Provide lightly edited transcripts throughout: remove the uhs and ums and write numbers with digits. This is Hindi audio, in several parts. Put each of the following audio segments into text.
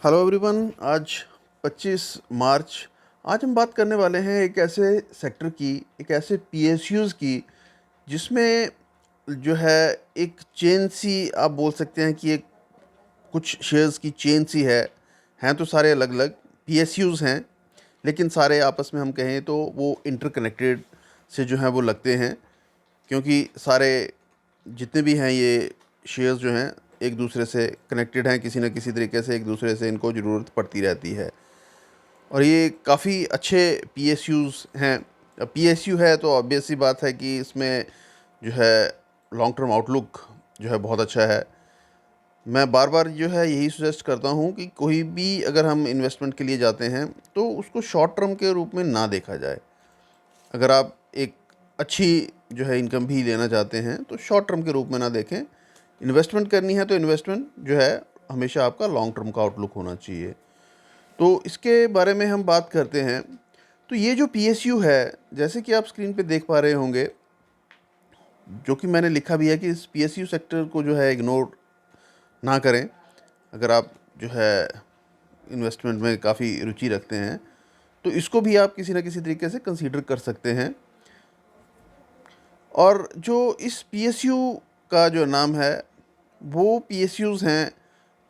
Hello everyone. आज 25 मार्च। आज हम बात करने वाले हैं एक ऐसे सेक्टर की, एक ऐसे पीएसयूज़ की जिसमें जो है एक चेन सी, आप बोल सकते हैं कि एक कुछ शेयर्स की चेन सी है। हैं तो सारे अलग अलग पीएसयूज़ हैं, लेकिन सारे आपस में हम कहें तो वो इंटरकनेक्टेड से जो हैं वो लगते हैं, क्योंकि सारे जितने भी हैं ये शेयर्स जो हैं एक दूसरे से कनेक्टेड हैं, किसी न किसी तरीके से एक दूसरे से इनको ज़रूरत पड़ती रहती है। और ये काफ़ी अच्छे पीएसयूज़ हैं। पीएसयू है तो ऑब्वियस सी बात है कि इसमें जो है लॉन्ग टर्म आउटलुक जो है बहुत अच्छा है। मैं बार बार जो है यही सजेस्ट करता हूँ कि कोई भी अगर हम इन्वेस्टमेंट के लिए जाते हैं तो उसको शॉर्ट टर्म के रूप में ना देखा जाए। अगर आप एक अच्छी जो है इनकम भी लेना चाहते हैं तो शॉर्ट टर्म के रूप में ना देखें। इन्वेस्टमेंट करनी है तो इन्वेस्टमेंट जो है हमेशा आपका लॉन्ग टर्म का आउटलुक होना चाहिए। तो इसके बारे में हम बात करते हैं। तो ये जो पीएसयू है, जैसे कि आप स्क्रीन पे देख पा रहे होंगे, जो कि मैंने लिखा भी है कि इस पीएसयू सेक्टर को जो है इग्नोर ना करें। अगर आप जो है इन्वेस्टमेंट में काफ़ी रुचि रखते हैं तो इसको भी आप किसी न किसी तरीके से कंसीडर कर सकते हैं। और जो इस पीएसयू का जो नाम है वो पीएसयूज़ हैं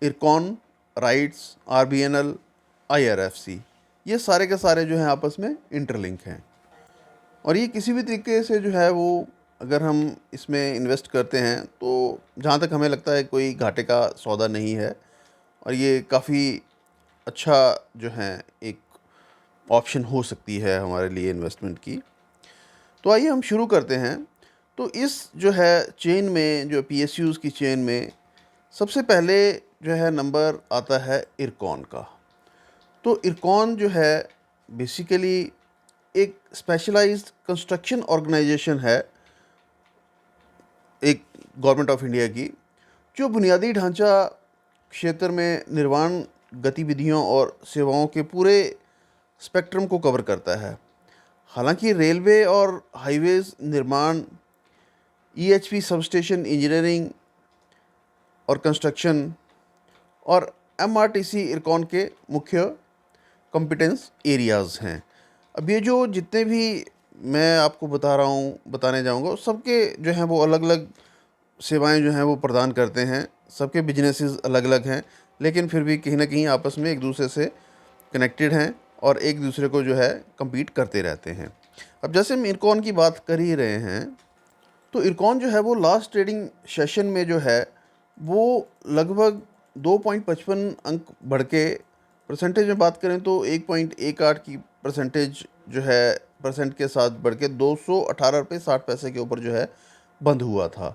इरकॉन, राइट्स, आरबीएनएल, आईआरएफसी। ये सारे के सारे जो हैं आपस में इंटरलिंक हैं, और ये किसी भी तरीके से जो है वो अगर हम इसमें इन्वेस्ट करते हैं तो जहाँ तक हमें लगता है कोई घाटे का सौदा नहीं है, और ये काफ़ी अच्छा जो है एक ऑप्शन हो सकती है हमारे लिए इन्वेस्टमेंट की। तो आइए हम शुरू करते हैं। तो इस जो है चेन में, जो पीएसयूज़ की चेन में, सबसे पहले जो है नंबर आता है इरकॉन का। तो इरकॉन जो है बेसिकली एक स्पेशलाइज्ड कंस्ट्रक्शन ऑर्गेनाइजेशन है, एक गवर्नमेंट ऑफ इंडिया की, जो बुनियादी ढांचा क्षेत्र में निर्माण गतिविधियों और सेवाओं के पूरे स्पेक्ट्रम को कवर करता है। हालांकि रेलवे और हाईवेज निर्माण, ईएचपी सबस्टेशन इंजीनियरिंग और कंस्ट्रक्शन और एमआरटीसी इरकॉन के मुख्य कॉम्पिटेंस एरियाज़ हैं। अब ये जो जितने भी मैं आपको बता रहा हूँ, बताने जाऊँगा, सबके जो हैं वो अलग अलग सेवाएं जो हैं वो प्रदान करते हैं। सबके बिजनेसेस अलग अलग हैं, लेकिन फिर भी कहीं ना कहीं आपस में एक दूसरे से कनेक्टेड हैं और एक दूसरे को जो है compete करते रहते हैं। अब जैसे हम इरकॉन की बात कर ही रहे हैं, तो इरकॉन जो है वो लास्ट ट्रेडिंग सेशन में जो है वो लगभग 2.55 अंक बढ़ के, परसेंटेज में बात करें तो 1.18 की परसेंटेज जो है परसेंट के साथ बढ़ के 218 रुपये 60 पैसे के ऊपर जो है बंद हुआ था।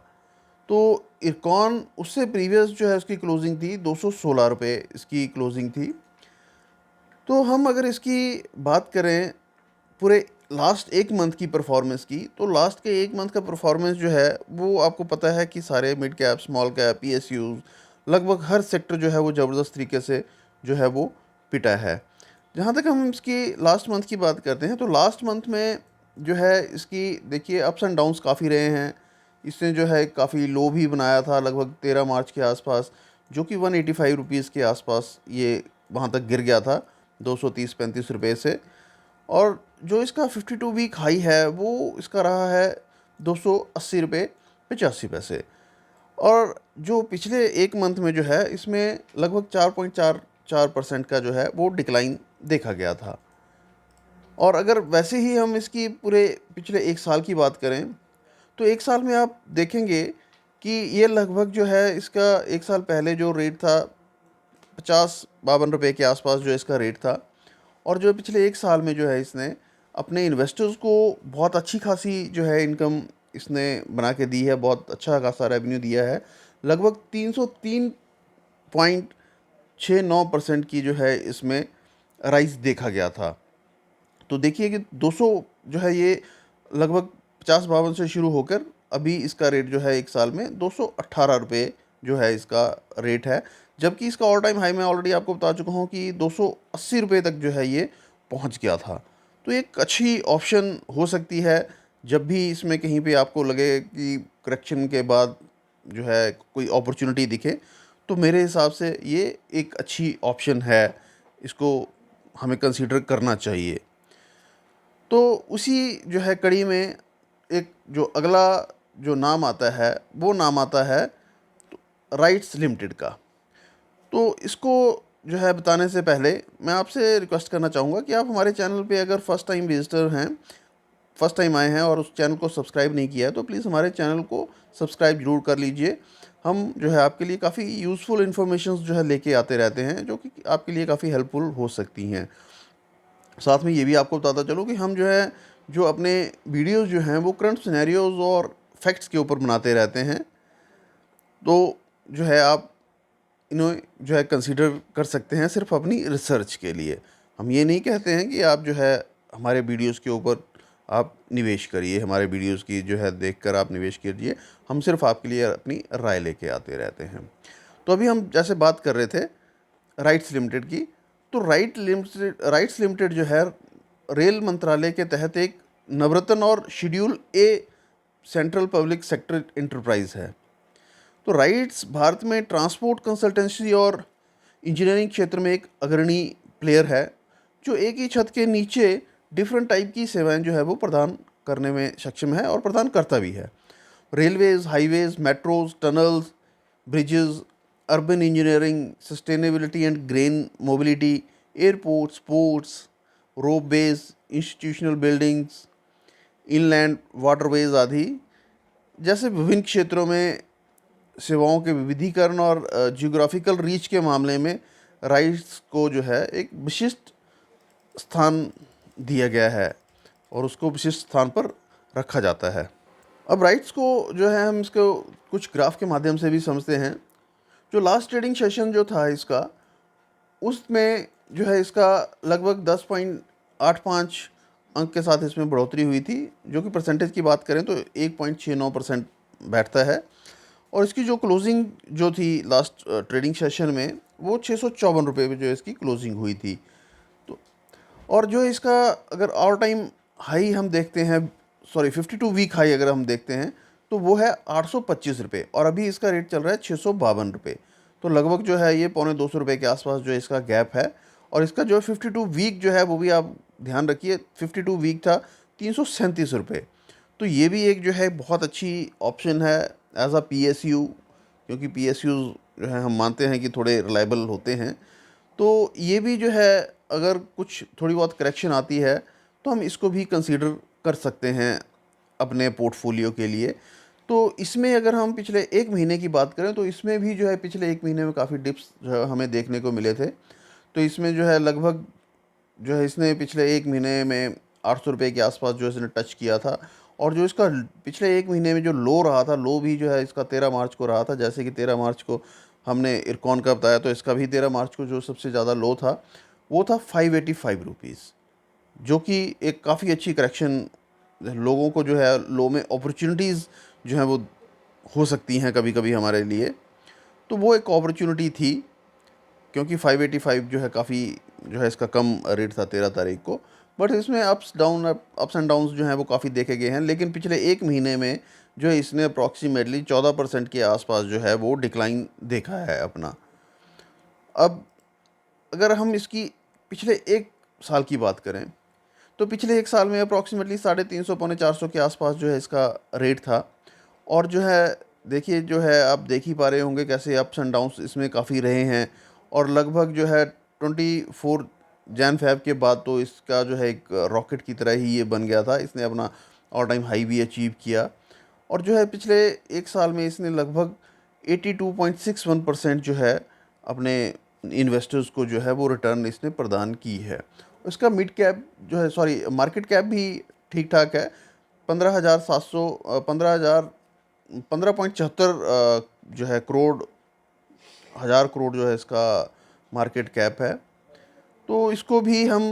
तो इरकॉन उससे प्रीवियस जो है उसकी क्लोजिंग थी 216 रुपये, इसकी क्लोजिंग थी। तो हम अगर इसकी बात करें पूरे लास्ट एक मंथ की परफॉर्मेंस की, तो लास्ट के एक मंथ का परफॉर्मेंस जो है वो आपको पता है कि सारे mid cap, small cap, PSUs, लगभग हर सेक्टर जो है वो ज़बरदस्त तरीके से जो है वो पिटा है। जहाँ तक हम इसकी लास्ट मंथ की बात करते हैं तो लास्ट मंथ में जो है इसकी देखिए अप्स एंड डाउन्स काफ़ी रहे हैं। इसने जो है काफ़ी लो भी बनाया था लगभग 13 मार्च के आसपास, जो कि 185 रुपीज़ के आसपास ये वहाँ तक गिर गया था, 230-35 रुपये से। और जो इसका 52 वीक हाई है वो इसका रहा है 280 रुपये 85 पैसे। और जो पिछले एक मंथ में जो है इसमें लगभग 4.44% का जो है वो डिक्लाइन देखा गया था। और अगर वैसे ही हम इसकी पूरे पिछले एक साल की बात करें तो एक साल में आप देखेंगे कि ये लगभग जो है इसका एक साल पहले जो रेट था 50-52 रुपये के आसपास जो इसका रेट था, और जो पिछले एक साल में जो है इसने अपने इन्वेस्टर्स को बहुत अच्छी खासी जो है इनकम इसने बना के दी है, बहुत अच्छा खासा रेवेन्यू दिया है। लगभग 303.69% की जो है इसमें राइज देखा गया था। तो देखिए कि 200 जो है ये लगभग 50-52 से शुरू होकर अभी इसका रेट जो है एक साल में 218 रुपये जो है इसका रेट है। जबकि इसका ऑल टाइम हाई मैं ऑलरेडी आपको बता चुका हूँ कि 280 रुपये तक जो है ये पहुँच गया था। तो एक अच्छी ऑप्शन हो सकती है जब भी इसमें कहीं पे आपको लगे कि करेक्शन के बाद जो है कोई अपॉर्चुनिटी दिखे, तो मेरे हिसाब से ये एक अच्छी ऑप्शन है, इसको हमें कंसीडर करना चाहिए। तो उसी जो है कड़ी में एक जो अगला जो नाम आता है, वो नाम आता है राइट्स लिमिटेड का। तो इसको जो है बताने से पहले मैं आपसे रिक्वेस्ट करना चाहूँगा कि आप हमारे चैनल पे अगर फर्स्ट टाइम विजिटर हैं, फर्स्ट टाइम आए हैं और उस चैनल को सब्सक्राइब नहीं किया है, तो प्लीज़ हमारे चैनल को सब्सक्राइब ज़रूर कर लीजिए। हम जो है आपके लिए काफ़ी यूज़फुल इन्फॉर्मेशन जो है लेके आते रहते हैं, जो कि आपके लिए काफ़ी हेल्पफुल हो सकती हैं। साथ में ये भी आपको बताता चलूँ कि हम जो है जो अपने वीडियोज़ जो हैं वो करंट सिनेरियोज़ और फैक्ट्स के ऊपर बनाते रहते हैं। तो जो है आप इन्हें जो है कंसीडर कर सकते हैं सिर्फ अपनी रिसर्च के लिए। हम ये नहीं कहते हैं कि आप जो है हमारे वीडियोस के ऊपर आप निवेश करिए, हमारे वीडियोस की जो है देखकर आप निवेश कीजिए। हम सिर्फ आपके लिए अपनी राय लेके आते रहते हैं। तो अभी हम जैसे बात कर रहे थे राइट्स लिमिटेड की, तो राइट्स लिमिटेड जो है रेल मंत्रालय के तहत एक नवरत्न और शेड्यूल ए सेंट्रल पब्लिक सेक्टर इंटरप्राइज है। तो राइट्स भारत में ट्रांसपोर्ट कंसल्टेंसी और इंजीनियरिंग क्षेत्र में एक अग्रणी प्लेयर है, जो एक ही छत के नीचे डिफरेंट टाइप की सेवाएं जो है वो प्रदान करने में सक्षम है और प्रदान करता भी है। Railways, highways, metros, tunnels, bridges, urban engineering, sustainability and green mobility, airports, ports, ropeways, institutional buildings, inland waterways आदि जैसे विभिन्न क्षेत्रों में सेवाओं के विविधीकरण और जियोग्राफिकल रीच के मामले में राइट्स को जो है एक विशिष्ट स्थान दिया गया है और उसको विशिष्ट स्थान पर रखा जाता है। अब राइट्स को जो है हम इसको कुछ ग्राफ के माध्यम से भी समझते हैं। जो लास्ट ट्रेडिंग सेशन जो था इसका, उसमें जो है इसका लगभग 10.85 अंक के साथ इसमें बढ़ोतरी हुई थी, जो कि परसेंटेज की बात करें तो 1.69% बैठता है। और इसकी जो क्लोजिंग जो थी लास्ट ट्रेडिंग सेशन में, वो 654 रुपये में जो इसकी क्लोजिंग हुई थी। तो और जो इसका अगर ऑल टाइम हाई हम देखते हैं, सॉरी 52 वीक हाई अगर हम देखते हैं, तो वो है 825 रुपये और अभी इसका रेट चल रहा है 652 रुपये। तो लगभग जो है ये पौने 200 रुपये के आसपास जो इसका गैप है। और इसका जो 52 वीक जो है वो भी आप ध्यान रखिए, 52 वीक था 337 रुपये। तो ये भी एक जो है बहुत अच्छी ऑप्शन है एज अ PSU, क्योंकि PSU जो है हम मानते हैं कि थोड़े रिलायबल होते हैं। तो ये भी जो है अगर कुछ थोड़ी बहुत करेक्शन आती है तो हम इसको भी कंसीडर कर सकते हैं अपने पोर्टफोलियो के लिए। तो इसमें अगर हम पिछले एक महीने की बात करें, तो इसमें भी जो है पिछले एक महीने में काफ़ी डिप्स जो है हमें देखने को मिले थे। तो इसमें जो है लगभग जो है इसने पिछले एक महीने में 800 रुपये के आसपास जो है इसने टच किया था। और जो इसका पिछले एक महीने में जो लो रहा था, लो भी जो है इसका 13 मार्च को रहा था। जैसे कि 13 मार्च को हमने इरकॉन का बताया, तो इसका भी 13 मार्च को जो सबसे ज़्यादा लो था वो था 585 रुपीज़, जो कि एक काफ़ी अच्छी करेक्शन लोगों को जो है लो में अपॉर्चुनिटीज़ जो हैं वो हो सकती हैं कभी कभी हमारे लिए। तो वो एक अपॉर्चुनिटी थी, क्योंकि 585 जो है काफ़ी जो है इसका कम रेट था 13 तारीख को। बट इसमें अप्स एंड डाउन्स जो हैं वो काफ़ी देखे गए हैं। लेकिन पिछले एक महीने में जो है इसने अप्रॉक्सीमेटली 14% के आसपास जो है वो डिक्लाइन देखा है अपना। अब अगर हम इसकी पिछले एक साल की बात करें, तो पिछले एक साल में अप्रॉक्सीमेटली 350 पौने 400 के आसपास जो है इसका रेट था। और जो है देखिए जो है आप देख ही पा रहे होंगे कैसे अप्स एंड डाउन्स इसमें काफ़ी रहे हैं। और लगभग जो है 24 जैन फेब के बाद तो इसका जो है एक रॉकेट की तरह ही ये बन गया था। इसने अपना ऑल टाइम हाई भी अचीव किया। और जो है पिछले एक साल में इसने लगभग 82.61% जो है अपने इन्वेस्टर्स को जो है वो रिटर्न इसने प्रदान की है। उसका मिड कैप जो है, सॉरी मार्केट कैप भी ठीक ठाक है। 15,700 15.74 जो है करोड़, हज़ार करोड़ जो है इसका मार्केट कैप है। तो इसको भी हम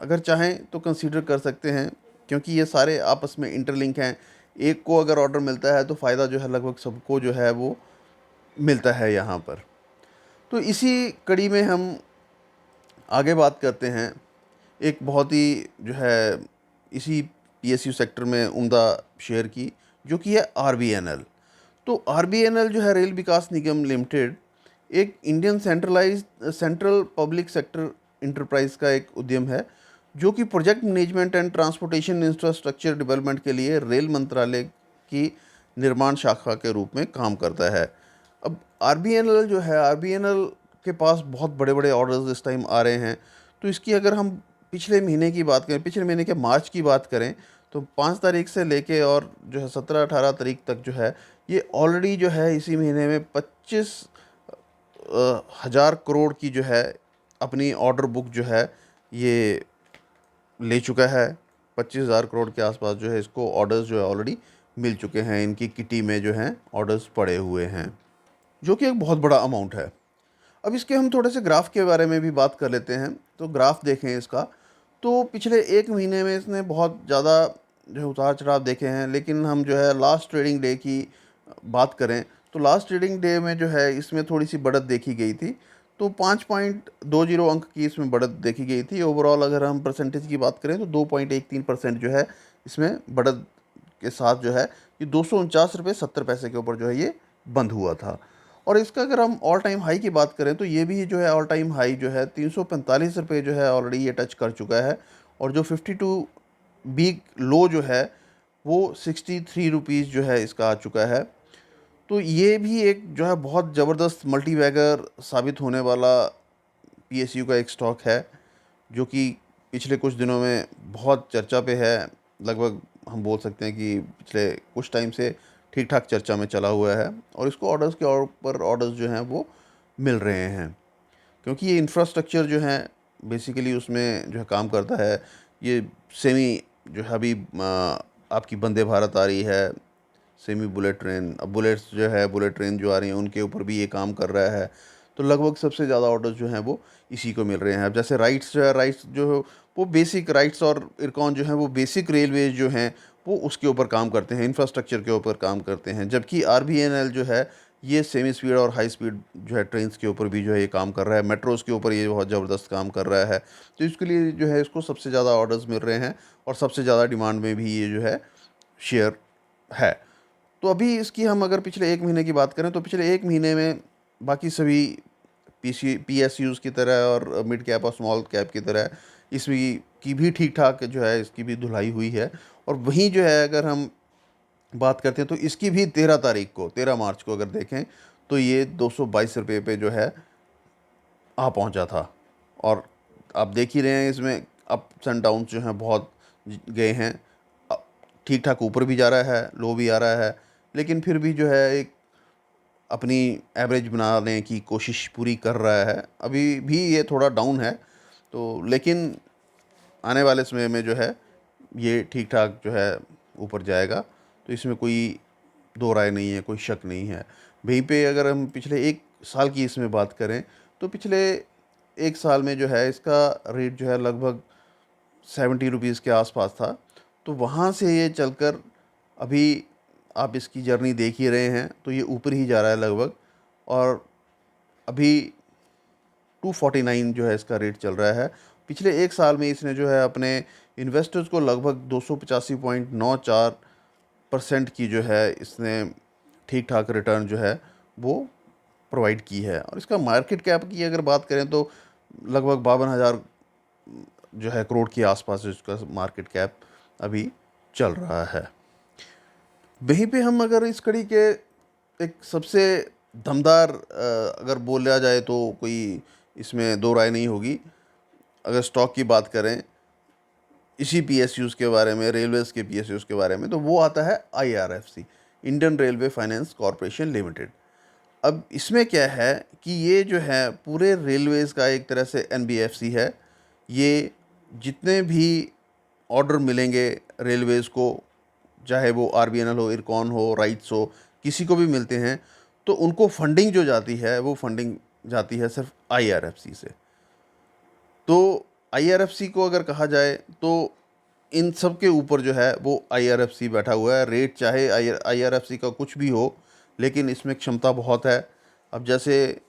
अगर चाहें तो कंसीडर कर सकते हैं, क्योंकि ये सारे आपस में इंटरलिंक हैं। एक को अगर ऑर्डर मिलता है तो फ़ायदा जो है लगभग सबको जो है वो मिलता है यहाँ पर। तो इसी कड़ी में हम आगे बात करते हैं एक बहुत ही जो है इसी PSU सेक्टर में उम्दा शेयर की, जो कि है RBNL। तो RBNL जो है रेल विकास निगम लिमिटेड, एक सेंट्रल पब्लिक सेक्टर इंटरप्राइज का एक उद्यम है जो कि project management and transportation infrastructure development के लिए रेल मंत्रालय की निर्माण शाखा के रूप में काम करता है। अब आरबीएनएल जो है, आरबीएनएल के पास बहुत बड़े बड़े ऑर्डर्स इस टाइम आ रहे हैं। तो इसकी अगर हम पिछले महीने की बात करें, पिछले महीने के मार्च की बात करें, तो 5 तारीख से लेके और जो है 17-18 तारीख तक जो है, ये ऑलरेडी जो है इसी महीने में 25,000 करोड़ की जो है अपनी ऑर्डर बुक जो है ये ले चुका है। 25,000 करोड़ के आसपास जो है इसको ऑर्डर्स जो है ऑलरेडी मिल चुके हैं, इनकी किटी में जो हैं ऑर्डर्स पड़े हुए हैं, जो कि एक बहुत बड़ा अमाउंट है। अब इसके हम थोड़े से ग्राफ के बारे में भी बात कर लेते हैं। तो ग्राफ देखें इसका, तो पिछले एक महीने में इसने बहुत ज़्यादा जो है उतार चढ़ाव देखे हैं। लेकिन हम जो है लास्ट ट्रेडिंग डे की बात करें, तो लास्ट ट्रेडिंग डे में जो है इसमें थोड़ी सी बढ़त देखी गई थी। तो 5.20 अंक की इसमें बढ़त देखी गई थी। ओवरऑल अगर हम परसेंटेज की बात करें तो 2.13% जो है इसमें बढ़त के साथ जो है ये 249 रुपये 70 पैसे के ऊपर जो है ये बंद हुआ था। और इसका अगर हम ऑल टाइम हाई की बात करें तो ये भी जो है ऑल टाइम हाई जो है 345 रुपये जो है ऑलरेडी ये टच कर चुका है। और जो 52 वीक लो जो है वो 63 रुपीज़ जो है इसका आ चुका है। तो ये भी एक जो है बहुत ज़बरदस्त मल्टीबैगर साबित होने वाला पीएसयू का एक स्टॉक है, जो कि पिछले कुछ दिनों में बहुत चर्चा पे है। लगभग हम बोल सकते हैं कि पिछले कुछ टाइम से ठीक ठाक चर्चा में चला हुआ है, और इसको ऑर्डर्स के ऊपर ऑर्डर्स जो हैं वो मिल रहे हैं, क्योंकि ये इंफ्रास्ट्रक्चर जो है बेसिकली उसमें जो है काम करता है। ये सेमी जो है अभी आपकी वंदे भारत आ रही है, सेमी बुलेट ट्रेन, अब बुलेट्स जो है बुलेट ट्रेन जो आ रही हैं उनके ऊपर भी ये काम कर रहा है। तो लगभग सबसे ज़्यादा ऑर्डर्स जो हैं वो इसी को मिल रहे हैं। अब जैसे राइट्स जो है, राइट्स जो है वो बेसिक राइट्स, और इरकॉन जो है वो बेसिक रेलवेज जो हैं वो उसके ऊपर काम करते हैं, इंफ्रास्ट्रक्चर के ऊपर काम करते हैं। जबकि आरबीएनएल जो है ये सेमी स्पीड और हाई स्पीड जो है ट्रेन्स के ऊपर भी जो है ये काम कर रहा है, मेट्रोज़ के ऊपर ये बहुत ज़बरदस्त काम कर रहा है। तो इसके लिए जो है इसको सबसे ज़्यादा ऑर्डर्स मिल रहे हैं, और सबसे ज़्यादा डिमांड में भी ये जो है शेयर है। तो अभी इसकी हम अगर पिछले एक महीने की बात करें तो पिछले एक महीने में बाकी सभी पीएसयूज़ की तरह और मिड कैप और स्मॉल कैप की तरह इसमें की भी ठीक ठाक जो है इसकी भी धुलाई हुई है। और वहीं जो है अगर हम बात करते हैं तो इसकी भी 13 मार्च को अगर देखें तो ये 222 रुपये पे जो है आ पहुंचा था। और आप देख ही रहे हैं इसमें अप्स एंड डाउन्स जो हैं बहुत गए हैं। ठीक ठाक ऊपर भी जा रहा है, लो भी आ रहा है, लेकिन फिर भी जो है एक अपनी एवरेज बनाने की कोशिश पूरी कर रहा है। अभी भी ये थोड़ा डाउन है, तो लेकिन आने वाले समय में जो है ये ठीक ठाक जो है ऊपर जाएगा। तो इसमें कोई दो राय नहीं है, कोई शक नहीं है। वहीं पे अगर हम पिछले एक साल की इसमें बात करें तो पिछले एक साल में जो है इसका रेट जो है लगभग 70 रुपीज़ के आसपास था। तो वहाँ से ये चलकर अभी आप इसकी जर्नी देख ही रहे हैं, तो ये ऊपर ही जा रहा है लगभग। और अभी 249 जो है इसका रेट चल रहा है। पिछले एक साल में इसने जो है अपने इन्वेस्टर्स को लगभग 285.94% की जो है इसने ठीक ठाक रिटर्न जो है वो प्रोवाइड की है। और इसका मार्केट कैप की अगर बात करें तो लगभग 52,000 जो है करोड़ के आसपास इसका मार्केट कैप अभी चल रहा है। वहीं पे हम अगर इस कड़ी के एक सबसे दमदार अगर बोला जाए तो कोई इसमें दो राय नहीं होगी, अगर स्टॉक की बात करें इसी पीएसयूज़ के बारे में, रेलवेज़ के पीएसयूज़ के बारे में, तो वो आता है IRFC, Indian railway finance corporation limited. अब इसमें क्या है कि ये जो है पूरे रेलवेज़ का एक तरह से एनबीएफसी है। ये जितने भी ऑर्डर मिलेंगे रेलवेज़ को, चाहे वो आरबीएनएल हो, इरकॉन हो, राइट्स हो, किसी को भी मिलते हैं, तो उनको फंडिंग जो जाती है वो फंडिंग जाती है सिर्फ आईआरएफसी से। तो आईआरएफसी को अगर कहा जाए तो इन सब के ऊपर जो है वो आईआरएफसी बैठा हुआ है। रेट चाहे आईआरएफसी का कुछ भी हो, लेकिन इसमें क्षमता बहुत है। अब जैसे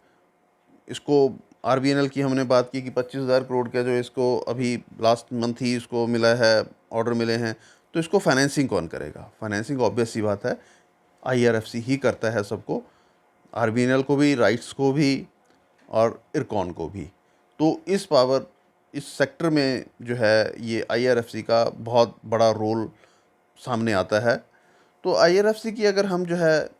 इसको आरबीएनएल की हमने बात की कि 25,000 करोड़ का जो इसको अभी लास्ट मंथ ही इसको मिला है, ऑर्डर मिले हैं, तो इसको फाइनेंसिंग कौन करेगा? फाइनेंसिंग ऑब्वियस सी बात है आईआरएफसी ही करता है सबको। आरबीएनएल को भी, राइट्स को भी और इरकॉन को भी। तो इस सेक्टर में जो है ये आईआरएफसी का बहुत बड़ा रोल सामने आता है। तो आईआरएफसी की अगर हम जो है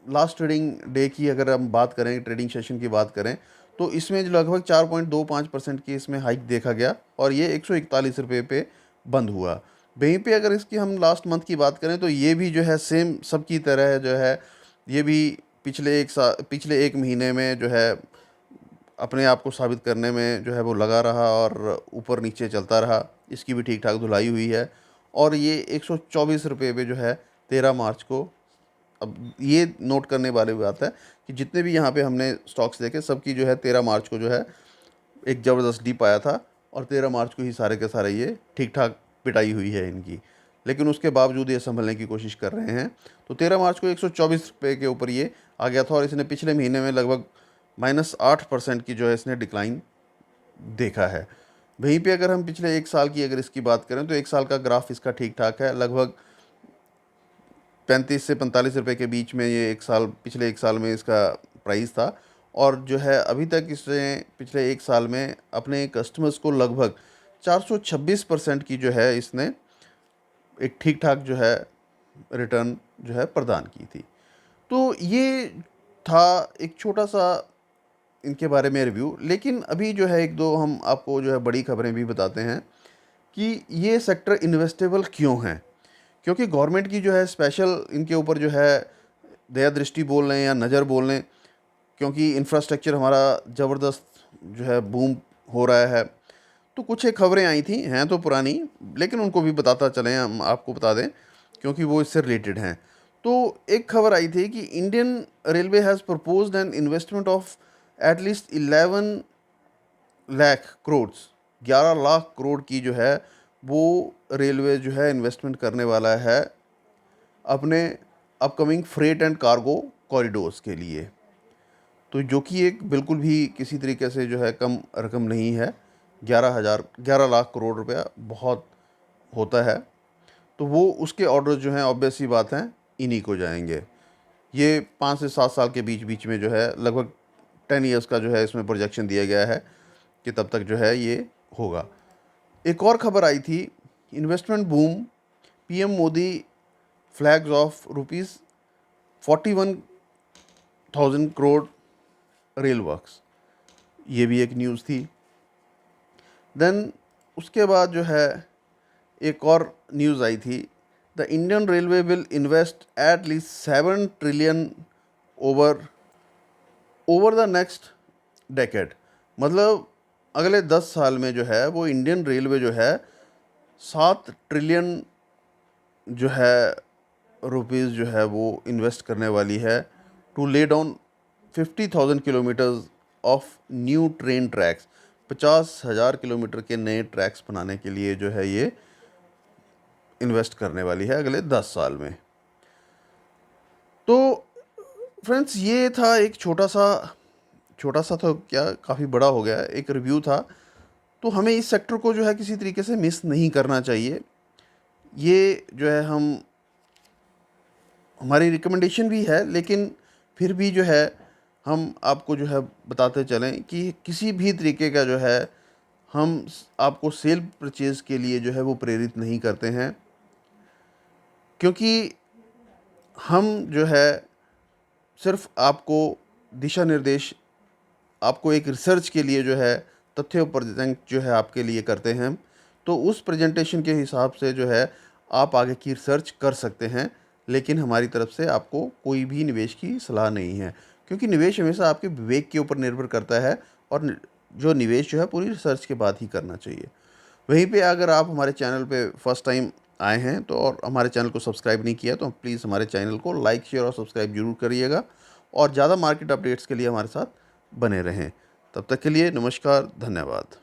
लास्ट ट्रेडिंग डे की अगर हम बात करें, ट्रेडिंग सेशन की बात करें, तो इसमें जो लगभग 4.25% की इसमें हाइक देखा गया और ये 141 रुपये पे बंद हुआ। वहीं पे अगर इसकी हम लास्ट मंथ की बात करें तो ये भी जो है सेम सबकी तरह जो है ये भी पिछले एक महीने में जो है अपने आप को साबित करने में जो है वो लगा रहा और ऊपर नीचे चलता रहा। इसकी भी ठीक ठाक धुलाई हुई है और ये 124 रुपये पे जो है 13 मार्च को, अब ये नोट करने वाली बात है कि जितने भी यहाँ पे हमने स्टॉक्स देखे सबकी जो है 13 मार्च को जो है एक ज़बरदस्त डीप आया था और 13 मार्च को ही सारे के सारे ये ठीक ठाक पिटाई हुई है इनकी, लेकिन उसके बावजूद ये संभलने की कोशिश कर रहे हैं। तो 13 मार्च को 124 रुपये के ऊपर ये आ गया था और इसने पिछले महीने में लगभग -8% की जो है इसने डिक्लाइन देखा है। वहीं पे अगर हम पिछले एक साल की अगर इसकी बात करें तो एक साल का ग्राफ इसका ठीक ठाक है, लगभग 35 से 45 रुपये के बीच में ये पिछले एक साल में इसका प्राइस था और जो है अभी तक इसने पिछले एक साल में अपने कस्टमर्स को लगभग 426% की जो है इसने एक ठीक ठाक जो है रिटर्न जो है प्रदान की थी। तो ये था एक छोटा सा इनके बारे में रिव्यू। लेकिन अभी जो है एक दो हम आपको जो है बड़ी खबरें भी बताते हैं कि ये सेक्टर इन्वेस्टेबल क्यों हैं, क्योंकि गवर्नमेंट की जो है स्पेशल इनके ऊपर जो है दया दृष्टि बोल लें या नज़र बोल लें, क्योंकि इंफ्रास्ट्रक्चर हमारा ज़बरदस्त जो है बूम हो रहा है। तो कुछ एक खबरें आई थी, हैं तो पुरानी, लेकिन उनको भी बताता चलें, हम आपको बता दें क्योंकि वो इससे रिलेटेड हैं। तो एक खबर आई थी कि Indian railway has proposed an investment of at least 11 lakh crore, 11 lakh crore की जो है वो रेलवे जो है इन्वेस्टमेंट करने वाला है अपने upcoming freight and cargo corridors के लिए। तो जो कि एक बिल्कुल भी किसी तरीके से जो है कम रकम नहीं है। 11 लाख करोड़ रुपया बहुत होता है। तो वो उसके ऑर्डर जो हैं ऑब्वियस सी बात है इन्हीं को जाएंगे। ये 5 से 7 साल के बीच बीच में जो है लगभग 10 इयर्स का जो है इसमें प्रोजेक्शन दिया गया है कि तब तक जो है ये होगा। एक और खबर आई थी, investment boom, PM Modi flags of ₹41,000 crore rail works, ये भी एक न्यूज़ थी। देन उसके बाद जो है एक और न्यूज़ आई थी, the Indian railway will invest at least 7 trillion over the next decade. मतलब अगले 10 साल में जो है वो इंडियन रेलवे जो है 7 ट्रिलियन जो है रुपीज़ जो है वो इन्वेस्ट करने वाली है to lay down 50,000 kilometres of new train tracks. 50,000 kilometre के नए ट्रैक्स बनाने के लिए जो है ये इन्वेस्ट करने वाली है अगले 10 साल में। तो फ्रेंड्स ये था एक छोटा सा तो क्या काफ़ी बड़ा हो गया, एक रिव्यू था। तो हमें इस सेक्टर को जो है किसी तरीके से मिस नहीं करना चाहिए। ये जो है हमारी रिकमेंडेशन भी है, लेकिन फिर भी जो है हम आपको जो है बताते चलें कि किसी भी तरीके का जो है हम आपको सेल परचेज़ के लिए जो है वो प्रेरित नहीं करते हैं, क्योंकि हम जो है सिर्फ आपको दिशा निर्देश, आपको एक रिसर्च के लिए जो है तथ्य प्रेजेंट जो है आपके लिए करते हैं। तो उस प्रेजेंटेशन के हिसाब से जो है आप आगे की रिसर्च कर सकते हैं, लेकिन हमारी तरफ से आपको कोई भी निवेश की सलाह नहीं है, क्योंकि निवेश हमेशा आपके विवेक के ऊपर निर्भर करता है और जो निवेश जो है पूरी रिसर्च के बाद ही करना चाहिए। वहीं पे अगर आप हमारे चैनल पे फर्स्ट टाइम आए हैं तो और हमारे चैनल को सब्सक्राइब नहीं किया तो प्लीज़ हमारे चैनल को लाइक, शेयर और सब्सक्राइब जरूर करिएगा और ज़्यादा मार्केट अपडेट्स के लिए हमारे साथ बने रहें। तब तक के लिए नमस्कार, धन्यवाद।